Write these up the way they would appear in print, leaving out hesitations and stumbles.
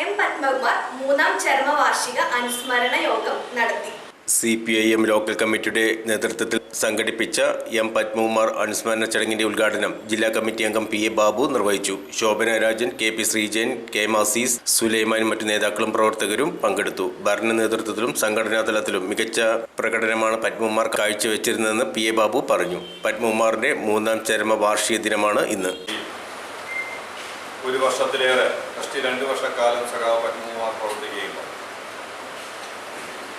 M Padmakumar മൂന്നാം ചരമവാർഷിക അനുസ്മരണ യോഗം നടത്തി. CPIM ലോക്കൽ കമ്മിറ്റിയുടെ നേതൃത്വത്തിൽ സംഘടിപ്പിച്ച എം പത്മകുമാർ അനുസ്മരണ ചടങ്ങിന്റെ ഉദ്ഘാടനം ജില്ലാ കമ്മിറ്റി അംഗം PA ബാബു നിർവഹിച്ചു. ശോഭന രാജൻ, KP ശ്രീജയൻ, KM അസീസ്, സുലൈമാൻ മറ്റു നേതാക്കളും പ്രവർത്തകരും പങ്കെടുത്തു. ഭരണ നേതൃത്വത്തിലും സംഘടനാ തലത്തിലും മികച്ച പ്രകടനമാണ് പത്മകുമാർ കാഴ്ചവെച്ചിരുന്നതെന്ന് PA ബാബു പറഞ്ഞു. പത്മകുമാറിന്റെ മൂന്നാം ചരമവാർഷിക ദിനമാണ് ഇന്ന്. ഒരു വർഷത്തിലേറെ 2 വർഷക്കാലം സഖാവ് പത്മകുമാർ പ്രവർത്തിക്കുകയുണ്ടായി.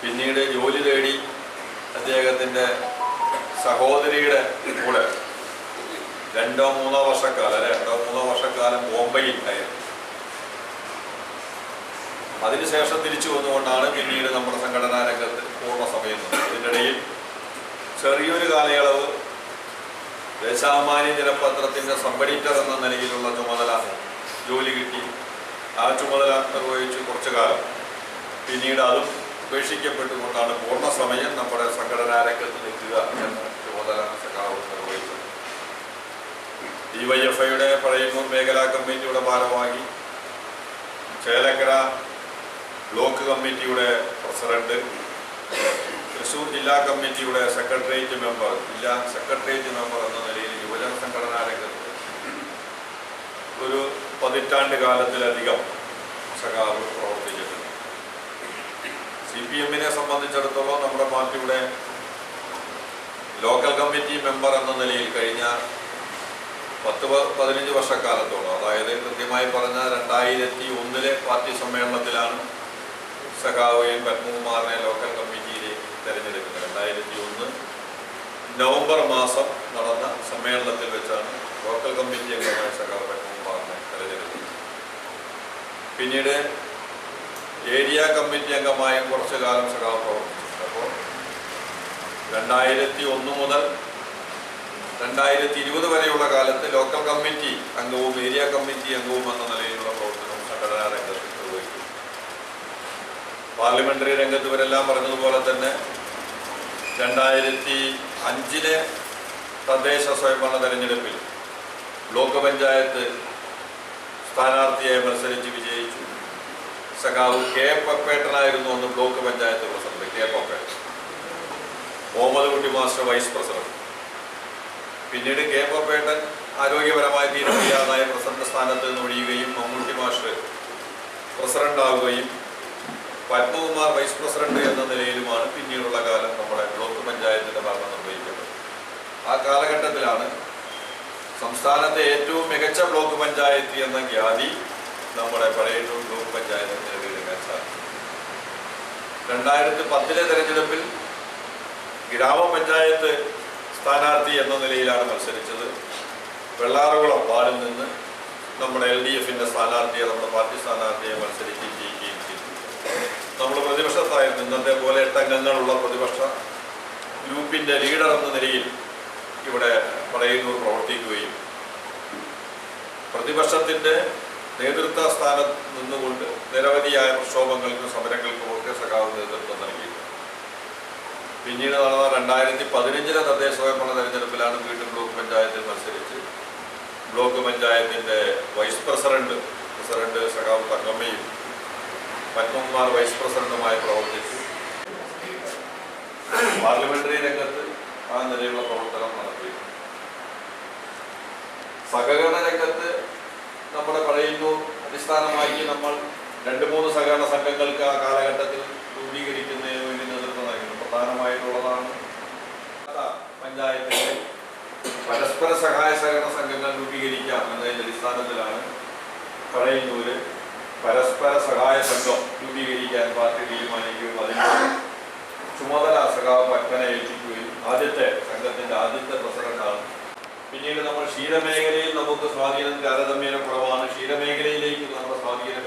പിന്നീട് ജോലി തേടി അദ്ദേഹത്തിൻ്റെ സഹോദരിയുടെ കൂടെ 2-3 വർഷക്കാലം ബോംബെയിൽ ഉണ്ടായിരുന്നു. അതിനുശേഷം തിരിച്ചു വന്നുകൊണ്ടാണ് പിന്നീട് നമ്മുടെ സംഘടനാ രംഗത്ത് പൂർണ്ണസമയം നിന്നത്. ഇതിനിടയിൽ ചെറിയൊരു കാലയളവ് ദേശാഭിമാനി ദിനപത്രത്തിൻ്റെ സബ് എഡിറ്റർ എന്ന നിലയിലുള്ള ചുമതല ജോലി കിട്ടി. ആ ചുമതല നിർവഹിച്ചു കുറച്ചു കാലം. പിന്നീട് അതും ഉപേക്ഷിക്കപ്പെട്ടുകൊണ്ടാണ് പൂർണ്ണസമയം നമ്മുടെ സംഘടനാ രംഗത്ത് നിൽക്കുക എന്ന ചുമതല സഖാവ് നിർവഹിച്ചത്. DYFIയുടെ പഴയന്നൂർ മേഖലാ കമ്മിറ്റിയുടെ ഭാരവാഹി, ചേലക്കര ബ്ലോക്ക് കമ്മിറ്റിയുടെ പ്രസിഡന്റ്, തൃശ്ശൂർ ജില്ലാ കമ്മിറ്റിയുടെ സെക്രട്ടേറിയറ്റ് മെമ്പർ എന്ന നിലയിൽ യുവജന സംഘടനാ രംഗത്ത് ഒരു 10 കാലത്തിലധികം സഖാവ് പ്രവർത്തിച്ചിട്ടുണ്ട്. CPMനെ സംബന്ധിച്ചിടത്തോളം നമ്മുടെ പാർട്ടിയുടെ ലോക്കൽ കമ്മിറ്റി മെമ്പർ എന്ന നിലയിൽ കഴിഞ്ഞ 10-15 വർഷക്കാലത്തോളം, അതായത് കൃത്യമായി പറഞ്ഞാൽ 2001 പാർട്ടി സമ്മേളനത്തിലാണ് സഖാവ് എം പത്മകുമാറിനെ ലോക്കൽ കമ്മിറ്റിയിലേക്ക് തിരഞ്ഞെടുക്കുന്നത്. 2001 നവംബർ മാസം നടന്ന സമ്മേളനത്തിൽ വെച്ചാണ് ലോക്കൽ കമ്മിറ്റി അംഗമായ സഖാവ് പത്മകുമാറിനെ തിരഞ്ഞെടുക്കുന്നത്. പിന്നീട് ഏരിയ കമ്മിറ്റി അംഗമായും കുറച്ചു കാലം സഖാവ് പ്രവർത്തിച്ചു. അപ്പോൾ 2001 മുതൽ 2020 വരെയുള്ള കാലത്ത് ലോക്കൽ കമ്മിറ്റി അംഗവും ഏരിയ കമ്മിറ്റി അംഗവും എന്ന നിലയിലുള്ള പ്രവർത്തനവും സംഘടനാ രംഗത്ത് നിർവഹിച്ചു. പാർലമെന്ററി രംഗത്ത് ഇവരെല്ലാം പറഞ്ഞതുപോലെ തന്നെ 2005 തദ്ദേശ സ്വയംഭരണ തെരഞ്ഞെടുപ്പിൽ ബ്ലോക്ക് പഞ്ചായത്ത് സ്ഥാനാർത്ഥിയായി മത്സരിച്ച് വിജയിച്ചു. സഖാവ് K പപ്പേട്ടനായിരുന്നു അന്ന് block panchayat president. K Pappettan, Muhammad Kutty master vice president. പിന്നീട് K പപ്പേട്ടൻ ആരോഗ്യപരമായി തീരുമാനമായ പ്രസിഡന്റ് സ്ഥാനത്ത് നിന്ന് ഒഴിയുകയും മമ്മൂട്ടി മാസ്റ്റർ പ്രസിഡന്റ് ആവുകയും പത്മകുമാർ വൈസ് പ്രസിഡന്റ് എന്ന നിലയിലുമാണ് പിന്നീടുള്ള കാലം നമ്മുടെ ബ്ലോക്ക് പഞ്ചായത്തിന്റെ ഭരണം നിർവഹിക്കുന്നത്. ആ കാലഘട്ടത്തിലാണ് സംസ്ഥാനത്തെ ഏറ്റവും മികച്ച ബ്ലോക്ക് പഞ്ചായത്ത് എന്ന ഖ്യാതി നമ്മുടെ പഴയന്നൂർ ബ്ലോക്ക് പഞ്ചായത്ത് നേടിയെടുക്കാൻ സാധിച്ചു. 2010 തെരഞ്ഞെടുപ്പിൽ ഗ്രാമപഞ്ചായത്ത് സ്ഥാനാർത്ഥി എന്ന നിലയിലാണ് മത്സരിച്ചത്. വെള്ളാറുകുളം വാർഡിൽ നിന്ന് നമ്മുടെ LDFന്റെ സ്ഥാനാർത്ഥിയെ, നമ്മുടെ പാർട്ടി സ്ഥാനാർത്ഥിയെ മത്സരിക്കുകയും ജയിക്കുകയും ചെയ്തു. നമ്മൾ പ്രതിപക്ഷത്തായിരുന്നു. ഇന്നത്തെ പോലെ 8 അംഗങ്ങളുള്ള പ്രതിപക്ഷ ഗ്രൂപ്പിന്റെ ലീഡർ എന്ന നിലയിൽ ഇവിടെ പഴയന്നൂർ പ്രവർത്തിക്കുകയും പ്രതിപക്ഷത്തിന്റെ നേതൃത്വ സ്ഥാനത്ത് നിന്നുകൊണ്ട് നിരവധിയായ പ്രക്ഷോഭങ്ങൾക്കും സമരങ്ങൾക്കും ഒക്കെ സഖാവ് നേതൃത്വം നൽകിയിട്ടുണ്ട്. പിന്നീട് നടന്ന 2015 തദ്ദേശ സ്വയംഭരണ തെരഞ്ഞെടുപ്പിലാണ് വീണ്ടും ബ്ലോക്ക് പഞ്ചായത്തിൽ മത്സരിച്ച് ബ്ലോക്ക് പഞ്ചായത്തിന്റെ വൈസ് പ്രസിഡന്റ് സഖാവ് തങ്കമ്മയും പത്മകുമാർ വൈസ് പ്രസിഡന്റുമായി പ്രവർത്തിച്ചു. പാർലമെന്ററി രംഗത്ത് ആ നിലയിലുള്ള പ്രവർത്തനം നടത്തി. സഹകരണ രംഗത്ത് നമ്മുടെ പഴയന്നൂർ അടിസ്ഥാനമാക്കി നമ്മൾ 2-3 സഹകരണ സംഘങ്ങൾക്ക് ആ കാലഘട്ടത്തിൽ രൂപീകരിക്കുന്നതിന് വേണ്ടി നേതൃത്വം നൽകുന്നു. പ്രധാനമായിട്ടുള്ളതാണ് പഞ്ചായത്തിലെ പരസ്പര സഹായ സഹകരണ സംഘങ്ങൾ രൂപീകരിക്കാം എന്നതിൻ്റെ അടിസ്ഥാനത്തിലാണ് പഴയന്നൂര് പരസ്പര സഹായ സംഘം രൂപീകരിക്കാൻ പാർട്ടി തീരുമാനിക്കുകയും അതിൻ്റെ ചുമതല സഖാവ് പത്മനെ ഏൽപ്പിക്കുകയും സംഘത്തിന്റെ ആദ്യത്തെ പ്രസിഡന്റാണ്. പിന്നീട് നമ്മൾ ക്ഷീരമേഖലയിൽ നമുക്ക് സ്വാധീനം താരതമ്യേന കുറവാണ്. ക്ഷീരമേഖലയിലേക്ക് നമ്മുടെ സ്വാധീനം